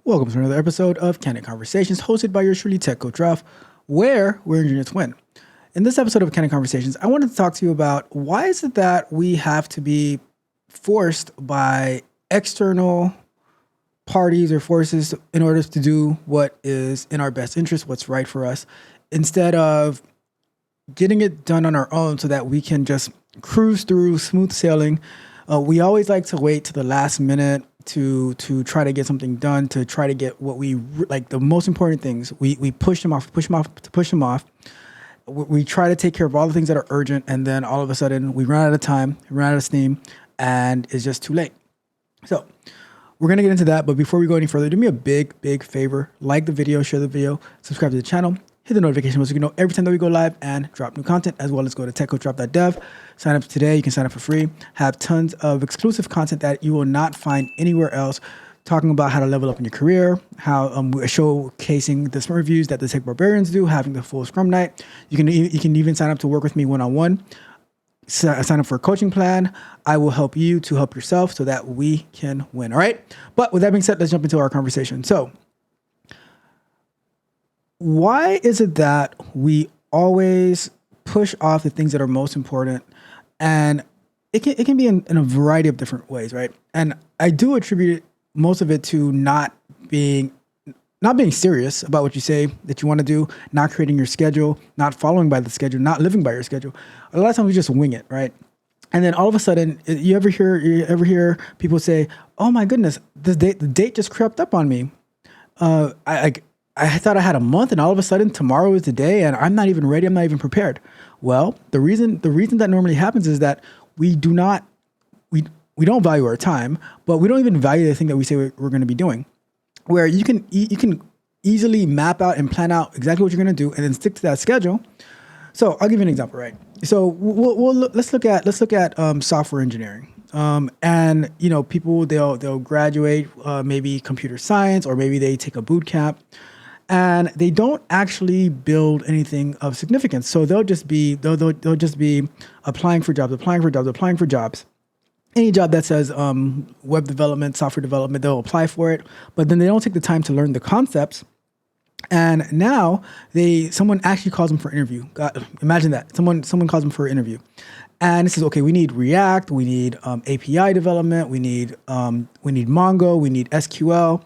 Welcome to another episode of Candid Conversations, hosted by your truly tech coach, Ralph, where we're engineers win. In this episode of Candid Conversations, I wanted to talk to you about why is it that we have to be forced by external parties or forces in order to do what is in our best interest, what's right for us, instead of getting it done on our own so that we can just cruise through smooth sailing. We always like to wait to the last minute to try to get something done, to try to get what we like, the most important things. We push them off. We try to take care of all the things that are urgent, and then all of a sudden we run out of time, run out of steam, and it's just too late. So we're going to get into that, but before we go any further, do me a big favor. Like the video, share the video, subscribe to the channel, hit the notification bell so you can know every time that we go live and drop new content, as well as go to techcoachralph.dev. Sign up today. You can sign up for free. Have tons of exclusive content that you will not find anywhere else, talking about how to level up in your career, how we're showcasing the sprint reviews that the Tech Barbarians do, having the full Scrum Night. You can even sign up to work with me one-on-one. Sign up for a coaching plan. I will help you to help yourself so that we can win. All right. But with that being said, let's jump into our conversation. So why is it that we always push off the things that are most important? And it can be in a variety of different ways, right? And I do attribute most of it to not being serious about what you say that you want to do, not creating your schedule, not following by the schedule, not living by your schedule. A lot of times we just wing it, right? And then all of a sudden, you ever hear people say, "Oh my goodness, the date just crept up on me. I thought I had a month, and all of a sudden tomorrow is the day, and I'm not even ready. I'm not even prepared." Well, the reason that normally happens is that we don't value our time, but we don't even value the thing that we say we're going to be doing. Where you can easily map out and plan out exactly what you're going to do, and then stick to that schedule. So I'll give you an example, right? So let's look at software engineering. And people they'll graduate maybe computer science, or maybe they take a boot camp, and they don't actually build anything of significance. So they'll just be applying for jobs. Any job that says web development, software development, they'll apply for it, but then they don't take the time to learn the concepts. And now someone actually calls them for an interview. God, imagine that. Someone calls them for an interview. And it says, okay, we need React, we need API development, we need Mongo, we need SQL.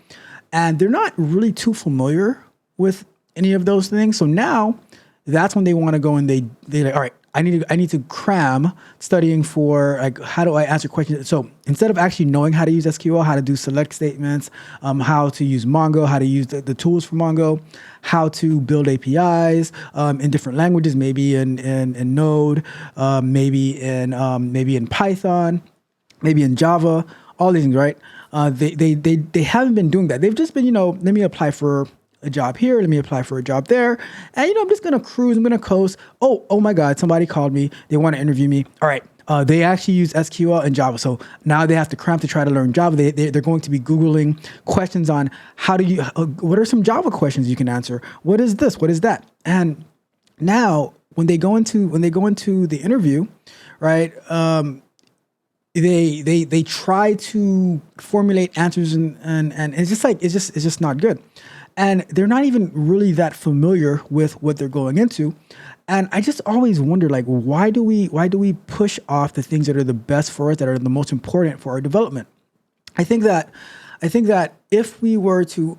And they're not really too familiar with any of those things. So now that's when they want to go and they're like, all right, I need to cram studying for, like, how do I answer questions? So instead of actually knowing how to use SQL, how to do select statements, how to use Mongo, how to use the tools for Mongo, how to build APIs in different languages, maybe in Node, maybe in Python, maybe in Java, all these things, right? They haven't been doing that. They've just been, let me apply for a job here, let me apply for a job there, and I'm just gonna cruise, I'm gonna coast. Oh my God, somebody called me, they want to interview me. All right, they actually use SQL and Java, so now they have to cram to try to learn Java. They're going to be Googling questions on what are some Java questions you can answer, what is this, what is that. And now when they go into the interview, right, they try to formulate answers and it's just not good. And they're not even really that familiar with what they're going into. And I just always wonder, like, why do we push off the things that are the best for us, that are the most important for our development? I think that if we were to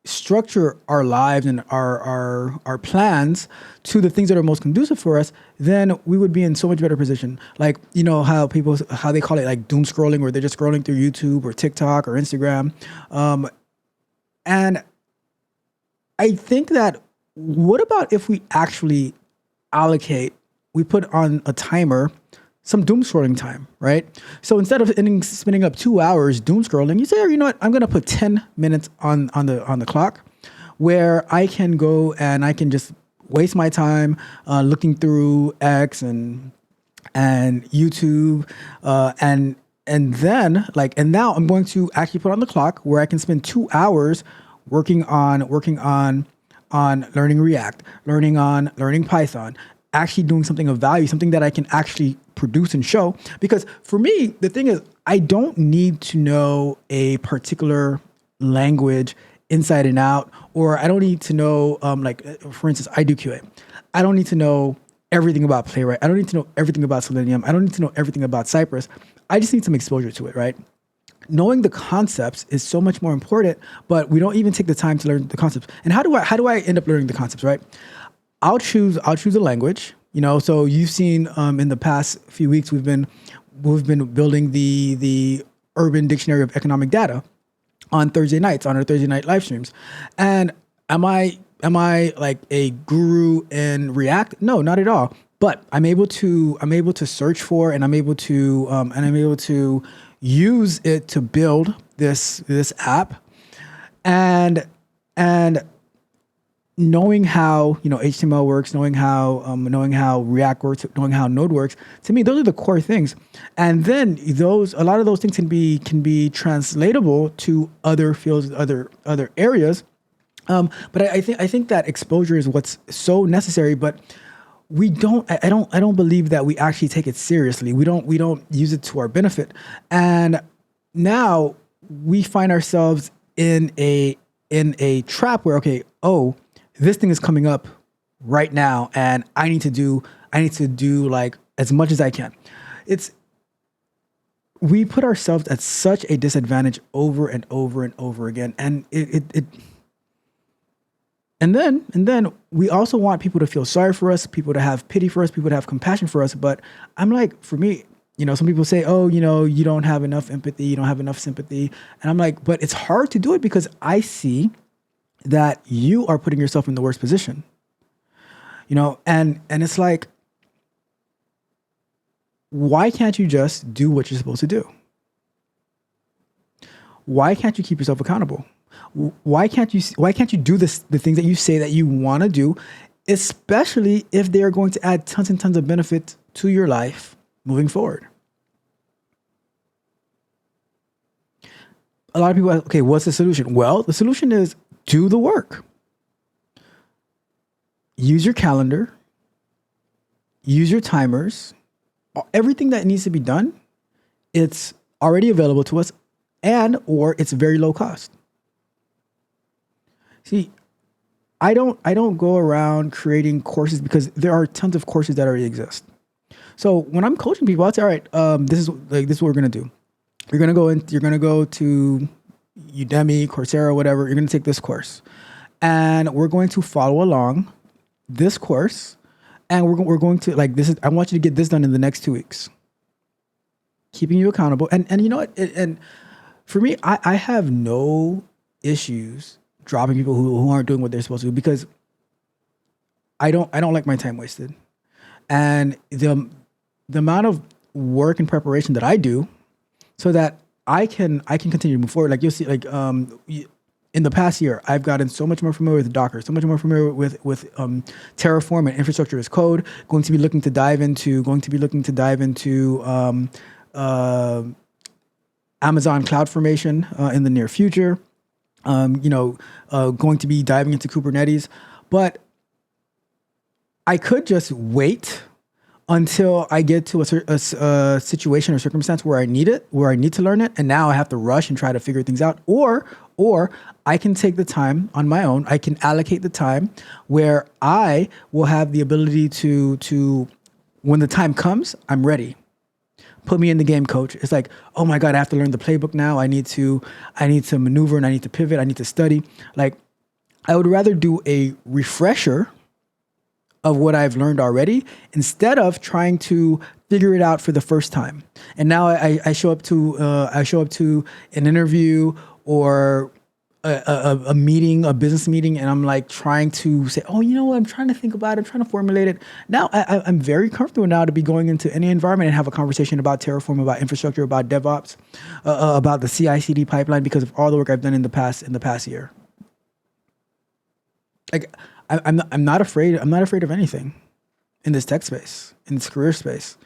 structure our lives and our plans to the things that are most conducive for us, then we would be in so much better position. Like, how they call it, like, doom scrolling, where they're just scrolling through YouTube or TikTok or Instagram. And I think that, what about if we actually we put on a timer, some doom scrolling time, right? So instead of spending up 2 hours doom scrolling, you say, oh, you know what, I'm going to put 10 minutes on the clock, where I can go and I can just waste my time looking through X and YouTube, and then, and now I'm going to actually put on the clock where I can spend 2 hours working on learning React, learning Python, actually doing something of value, something that I can actually produce and show. Because for me, the thing is, I don't need to know a particular language inside and out, or I don't need to know, for instance, I do QA. I don't need to know everything about Playwright. I don't need to know everything about Selenium. I don't need to know everything about Cypress. I just need some exposure to it, right? Knowing the concepts is so much more important, but we don't even take the time to learn the concepts. And how do I end up learning the concepts, right? I'll choose a language, so you've seen in the past few weeks we've been building the Urban Dictionary of Economic Data on Thursday nights on our Thursday night live streams. And am I like a guru in React? No, not at all. But I'm able to search for, and I'm able to use it to build this app, and knowing how HTML works, knowing how React works, knowing how Node works. To me, those are the core things, and then a lot of those things can be translatable to other fields, other areas. But I think that exposure is what's so necessary. But we don't. I don't believe that we actually take it seriously. We don't use it to our benefit, and now we find ourselves in a trap where this thing is coming up right now, and I need to do like as much as I can. We put ourselves at such a disadvantage over and over and over again, and and then we also want people to feel sorry for us, people to have pity for us, people to have compassion for us. But I'm like, for me, some people say, oh, you don't have enough empathy, you don't have enough sympathy, and I'm like, but it's hard to do it because I see that you are putting yourself in the worst position, and it's like, why can't you just do what you're supposed to do? Why can't you keep yourself accountable? Why can't you do the things that you say that you want to do, especially if they are going to add tons and tons of benefit to your life moving forward? A lot of people ask, okay, what's the solution? Well, the solution is do the work. Use your calendar. Use your timers. Everything that needs to be done, it's already available to us, or it's very low cost. See, I don't go around creating courses because there are tons of courses that already exist. So when I'm coaching people, I'll say, all right, this is what we're gonna do. You're gonna go to Udemy, Coursera, whatever. You're gonna take this course, and we're going to follow along this course, and we're going to I want you to get this done in the next 2 weeks. Keeping you accountable, and you know what? And for me, I have no issues dropping people who aren't doing what they're supposed to do, because I don't like my time wasted, and the amount of work and preparation that I do, so that I can continue to move forward. Like you'll see, in the past year, I've gotten so much more familiar with Docker, so much more familiar with Terraform and infrastructure as code. Going to be looking to dive into Amazon CloudFormation in the near future. Going to be diving into Kubernetes, but I could just wait until I get to a situation or circumstance where I need to learn it, and now I have to rush and try to figure things out, or I can take the time on my own. I can allocate the time where I will have the ability to when the time comes, I'm ready. Put me in the game, coach. It's like, oh my God, I have to learn the playbook now. I need to maneuver, and I need to pivot. I need to study. Like, I would rather do a refresher of what I've learned already instead of trying to figure it out for the first time. And now I show up to an interview or a meeting, a business meeting, and I'm like trying to say, oh, you know what, I'm trying to think about it, I'm trying to formulate it. Now I'm very comfortable now to be going into any environment and have a conversation about Terraform, about infrastructure, about DevOps, about the CI/CD pipeline, because of all the work I've done in the past year. Like, I'm not afraid of anything in this tech space, in this career space.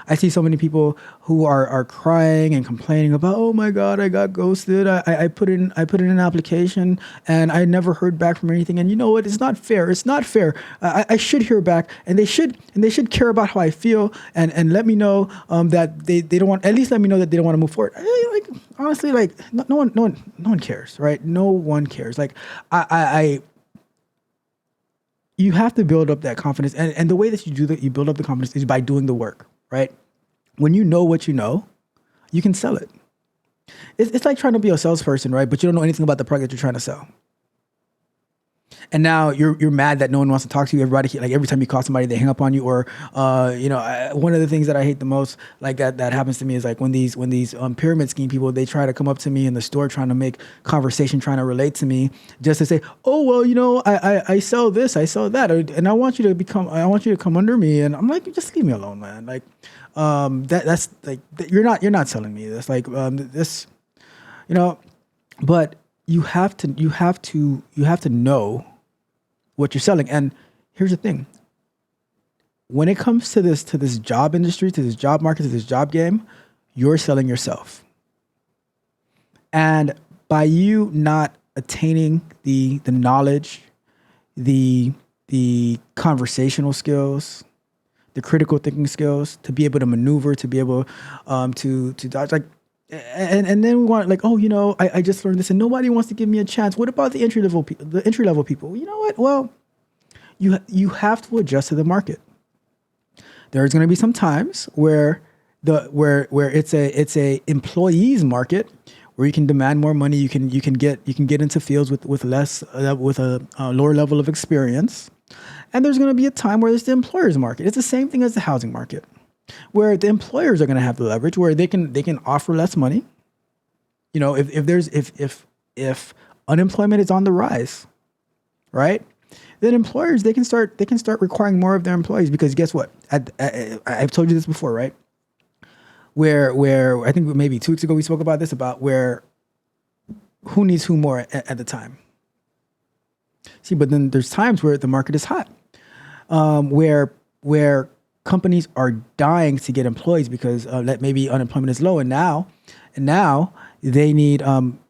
I see so many people who are crying and complaining about, oh my God, I got ghosted. I put in an application and I never heard back from anything. And you know what? It's not fair. It's not fair. I should hear back, and they should care about how I feel and let me know that they don't want, at least let me know that they don't want to move forward. Like honestly, like no one cares, right? No one cares. Like I you have to build up that confidence. And the way that you do that, you build up the confidence is by doing the work, right? When you know what you can sell it. It's like trying to be a salesperson, right? But you don't know anything about the product that you're trying to sell. And now you're mad that no one wants to talk to you. Everybody, like every time you call somebody, they hang up on you. Or one of the things that I hate the most, like that happens to me, is like when these pyramid scheme people, they try to come up to me in the store trying to make conversation, trying to relate to me, just to say, oh well, I sell this, I sell that, and I want you to come under me. And I'm like, just leave me alone, man. Like that's like you're not selling me this. Like this, but you have to know what you're selling. And here's the thing. When it comes to this job industry, to this job market, to this job game, you're selling yourself. And by you not attaining the knowledge, the conversational skills, the critical thinking skills to be able to maneuver, to be able to dodge, like, and then we want, like, oh, I just learned this and nobody wants to give me a chance. What about the entry level people? You know what? Well, you have to adjust to the market. There's going to be some times where it's a employees market where you can demand more money. You can get into fields with less with a lower level of experience. And there's going to be a time where it's the employer's market. It's the same thing as the housing market, where the employers are going to have the leverage, where they can offer less money. If unemployment is on the rise, right? Then employers, they can start requiring more of their employees, because guess what? I've told you this before, right? Where I think maybe 2 weeks ago we spoke about this, about who needs who more at the time. See, but then there's times where the market is hot, where companies are dying to get employees because that maybe unemployment is low, and now they need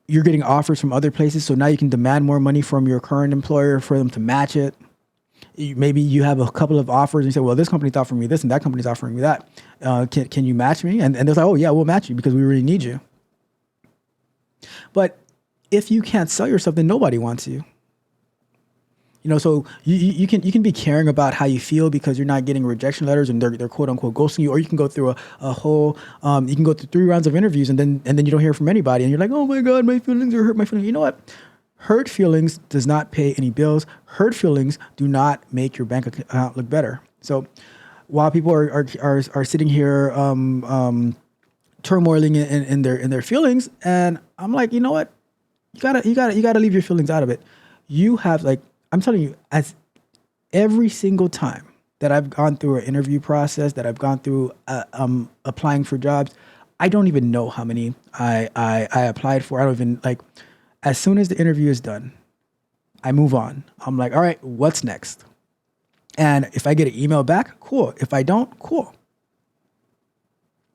you're getting offers from other places, so now you can demand more money from your current employer for them to match it. Maybe you have a couple of offers and you say, well, this company's offering me this and that company's offering me that. Can you match me? And they're like, oh yeah, we'll match you because we really need you. But if you can't sell yourself, then nobody wants you. So you can be caring about how you feel because you're not getting rejection letters and they're quote unquote ghosting you, or you can go through a whole you can go through 3 rounds of interviews and then you don't hear from anybody and you're like, oh my God, my feelings are hurt. My feelings. You know what? Hurt feelings does not pay any bills. Hurt feelings do not make your bank account look better. So while people are sitting here turmoiling in their feelings, and I'm like, you know what? You gotta leave your feelings out of it. You have, like, I'm telling you, as every single time that I've gone through an interview process, that I've gone through applying for jobs, I don't even know how many I applied for. I don't even, like, as soon as the interview is done, I move on. I'm like, all right, what's next? And if I get an email back, cool. If I don't, cool.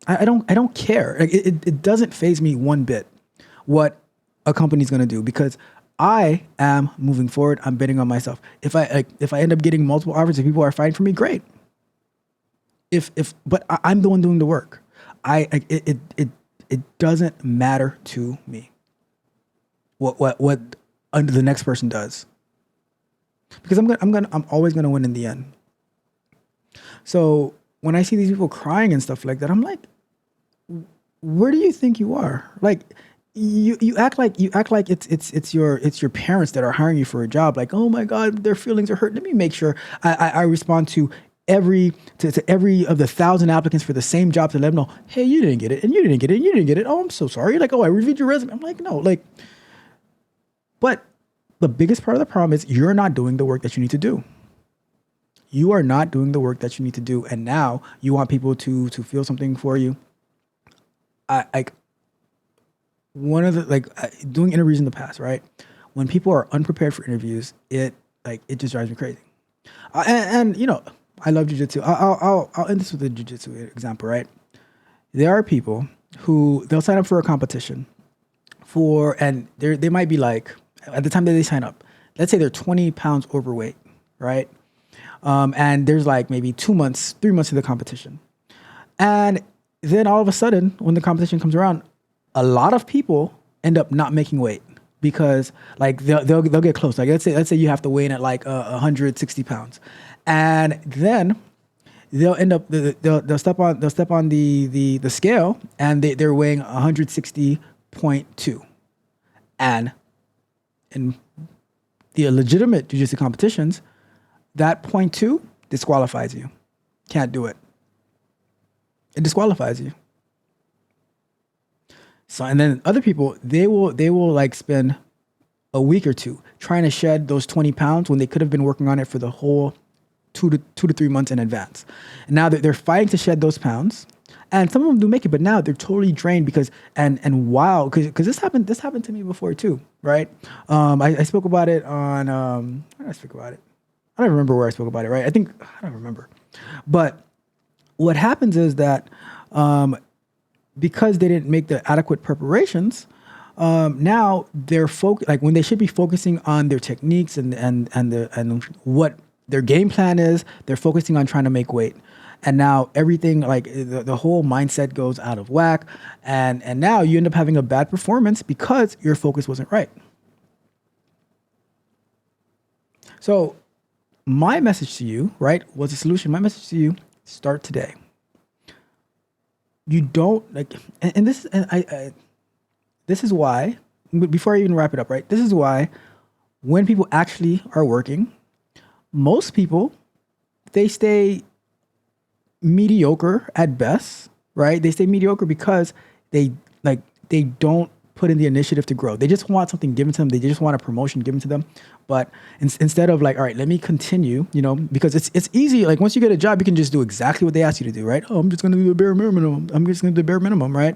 I don't care. Like, it doesn't faze me one bit what a company's gonna do, because I am moving forward. I'm betting on myself. If I end up getting multiple offers, if people are fighting for me, great. But I'm the one doing the work. It doesn't matter to me what the next person does, because I'm always gonna win in the end. So when I see these people crying and stuff like that, I'm like, where do you think you are? Like, you act like it's your parents that are hiring you for a job. Like, oh my God, their feelings are hurt. Let me make sure I respond to every of the 1,000 applicants for the same job to let them know, hey, you didn't get it, and you didn't get it, and you didn't get it. Oh, I'm so sorry. Like, oh, I reviewed your resume. I'm like, no, like, but the biggest part of the problem is you're not doing the work that you need to do. You are not doing the work that you need to do, and now you want people to feel something for you. Doing interviews in the past, right? When people are unprepared for interviews, it just drives me crazy. And I love jujitsu. I'll end this with a jujitsu example, right? There are people who they'll sign up for a competition and they might be like, at the time that they sign up, let's say they're 20 pounds overweight, right? And there's like maybe 2 months, 3 months of the competition. And then all of a sudden, when the competition comes around, a lot of people end up not making weight because like they'll get close. Like let's say you have to weigh in at like 160 pounds, and then they'll end up they'll step on the scale and they're weighing 160.2, and in the legitimate jiu-jitsu competitions, that 0.2 disqualifies you. Can't do it. It disqualifies you. So, and then other people, they will like spend a week or two trying to shed those 20 pounds when they could have been working on it for the whole 2 to 3 months in advance. And now they're fighting to shed those pounds. And some of them do make it, but now they're totally drained because wow, because this happened to me before too, right? I spoke about it on where did I speak about it? I don't remember where I spoke about it, right? I don't remember. But what happens is that because they didn't make the adequate preparations, now they're like when they should be focusing on their techniques and what their game plan is, they're focusing on trying to make weight. And now everything, like the whole mindset goes out of whack. And now you end up having a bad performance because your focus wasn't right. So my message to you, right, was a solution. My message to you, start today. You don't like, and this, and I this is why, before I even wrap it up, right, this is why when people actually are working, most people, they stay mediocre at best, right? They stay mediocre because they don't put in the initiative to grow. They just want something given to them. They just want a promotion given to them. But instead of like, all right, let me continue, because it's easy. Like once you get a job, you can just do exactly what they ask you to do, right? Oh, I'm just going to do the bare minimum. I'm just going to do the bare minimum, right?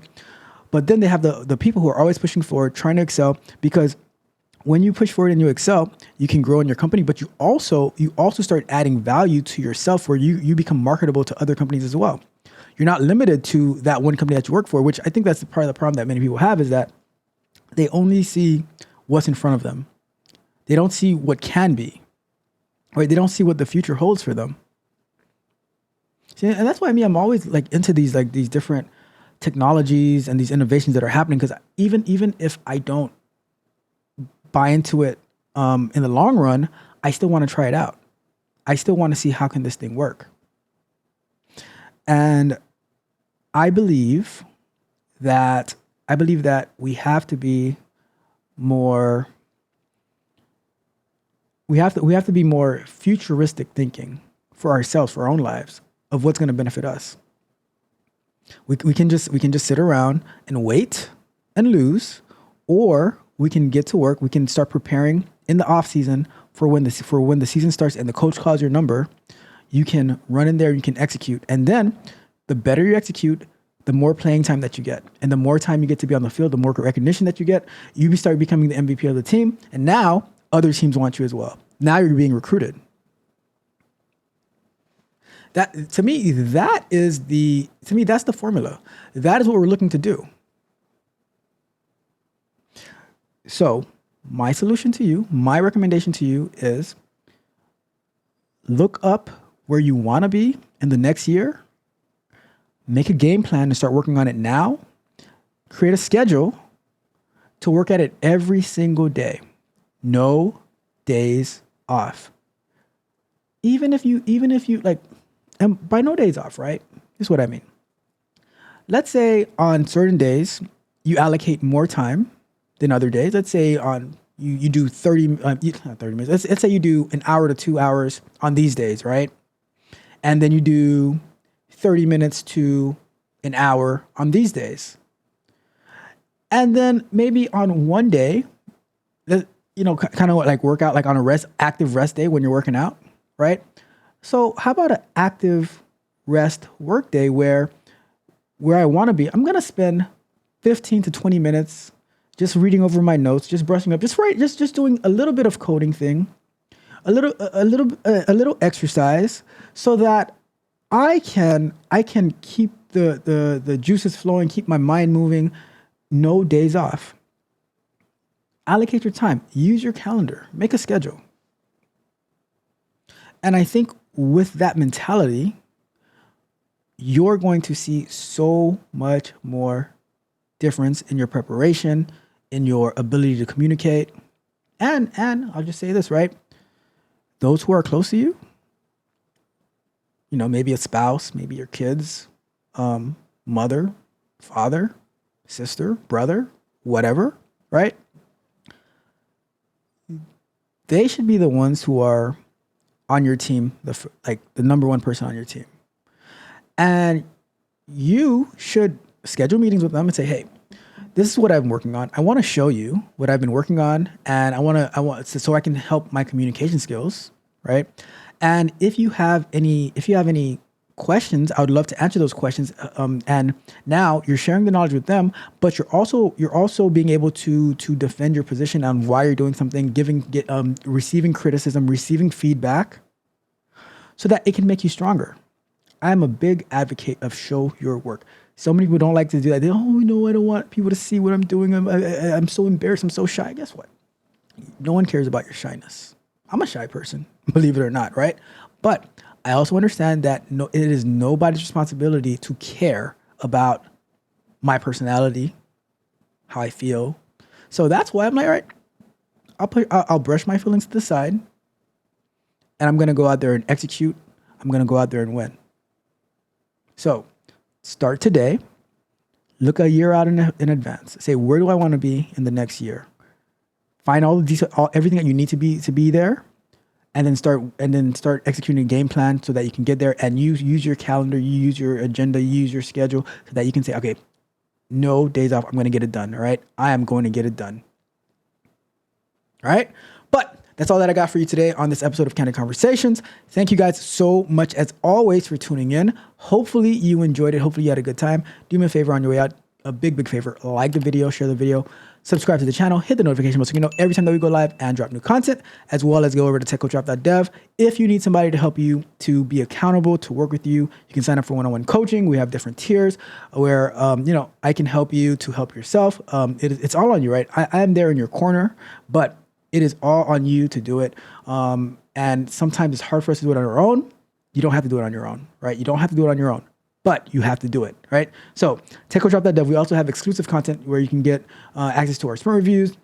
But then they have the people who are always pushing forward, trying to excel, because when you push forward and you excel, you can grow in your company, but you also start adding value to yourself where you become marketable to other companies as well. You're not limited to that one company that you work for, which I think that's the part of the problem that many people have, is that they only see what's in front of them. They don't see what can be, right? They don't see what the future holds for them. See, and that's why I'm always like into these different technologies and these innovations that are happening, because even if I don't buy into it in the long run, I still want to try it out. I still want to see how can this thing work. And I believe that we have to be more. We have to be more futuristic thinking for ourselves, for our own lives, of what's going to benefit us. We can just sit around and wait and lose, or we can get to work. We can start preparing in the off season for when the season starts and the coach calls your number. You can run in there, you can execute. And then the better you execute, the more playing time that you get. And the more time you get to be on the field, the more recognition that you get. You start becoming the MVP of the team. And now other teams want you as well. Now you're being recruited. That, to me, that's the formula. That is what we're looking to do. So my solution to you, my recommendation to you is look up where you want to be in the next year, make a game plan and start working on it now, create a schedule to work at it every single day. No days off. Even if you like, and by no days off, right? This is what I mean. Let's say on certain days you allocate more time than other days. Let's say you do not 30 minutes. Let's say you do an hour to 2 hours on these days, right? And then you do 30 minutes to an hour on these days. And then maybe on one day, kind of like work out like on a active rest day when you're working out, right? So how about an active rest work day where I want to be? I'm going to spend 15 to 20 minutes just reading over my notes, just brushing up, just doing a little bit of coding thing, a little exercise so that I can keep the juices flowing, keep my mind moving. No days off. Allocate your time. Use your calendar. Make a schedule. And I think with that mentality, you're going to see so much more difference in your preparation, in your ability to communicate. And I'll just say this, right? Those who are close to you, maybe a spouse, maybe your kids, mother, father, sister, brother, whatever, right? They should be the ones who are on your team, the number one person on your team. And you should schedule meetings with them and say, hey, this is what I've been working on. I want to show you what I've been working on, and I want so I can help my communication skills, right? And if you have any questions, I would love to answer those questions. And now you're sharing the knowledge with them, but you're also being able to defend your position on why you're doing something, receiving criticism, receiving feedback, so that it can make you stronger. I'm a big advocate of show your work. So many people don't like to do that. I don't want people to see what I'm doing. I'm so embarrassed. I'm so shy. Guess what? No one cares about your shyness. I'm a shy person, believe it or not, right? But I also understand that it is nobody's responsibility to care about my personality, how I feel. So that's why I'm like, all right, I'll brush my feelings to the side, and I'm gonna go out there and execute. I'm gonna go out there and win. So start today. Look a year out in advance. Say, where do I want to be in the next year? Find everything that you need to be there, and then start executing a game plan so that you can get there. And use your calendar, you use your agenda, you use your schedule so that you can say, okay, no days off. I'm going to get it done. All right, I am going to get it done. All right, but that's all that I got for you today on this episode of Candid Conversations. Thank you guys so much, as always, for tuning in. Hopefully you enjoyed it. Hopefully you had a good time. Do me a favor on your way out. A big favor. Like the video, share the video, subscribe to the channel, hit the notification bell so you know every time that we go live and drop new content, as well as go over to techcoachralph.dev. If you need somebody to help you to be accountable, to work with you, you can sign up for one-on-one coaching. We have different tiers where, I can help you to help yourself. It's all on you, right? I am there in your corner, but it is all on you to do it. And sometimes it's hard for us to do it on our own. You don't have to do it on your own, right? You don't have to do it on your own, but you have to do it, right? So techcoachralph.dev, we also have exclusive content where you can get access to our sprint reviews,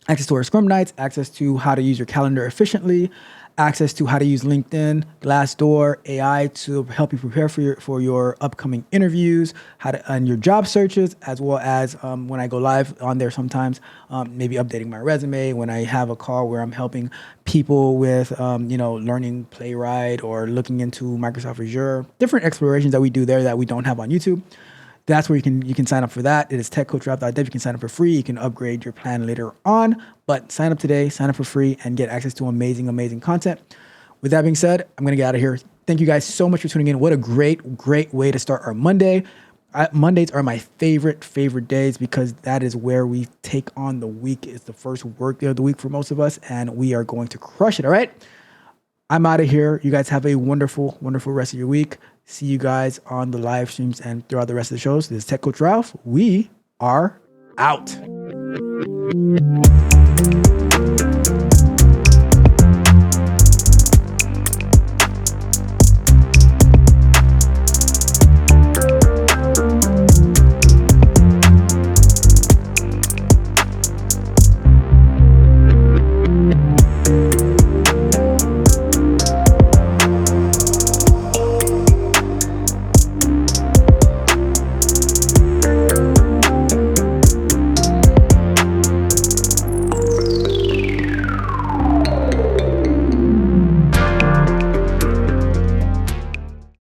access to our Scrum nights, access to how to use your calendar efficiently, access to how to use LinkedIn, Glassdoor, AI to help you prepare for your upcoming interviews, and your job searches, as well as when I go live on there sometimes, maybe updating my resume, when I have a call where I'm helping people with, learning Playwright or looking into Microsoft Azure, different explorations that we do there that we don't have on YouTube. That's where you can sign up for that. It is techcoachralph.dev. You can sign up for free. You can upgrade your plan later on, but sign up today, sign up for free, and get access to amazing content. With that being said, I'm going to get out of here. Thank you guys so much for tuning in. What a great way to start our Monday. Mondays are my favorite days because that is where we take on the week. It's the first work day of the week for most of us, and we are going to crush it. All right. I'm out of here. You guys have a wonderful rest of your week. See you guys on the live streams and throughout the rest of the shows. This is Tech Coach Ralph. We are out.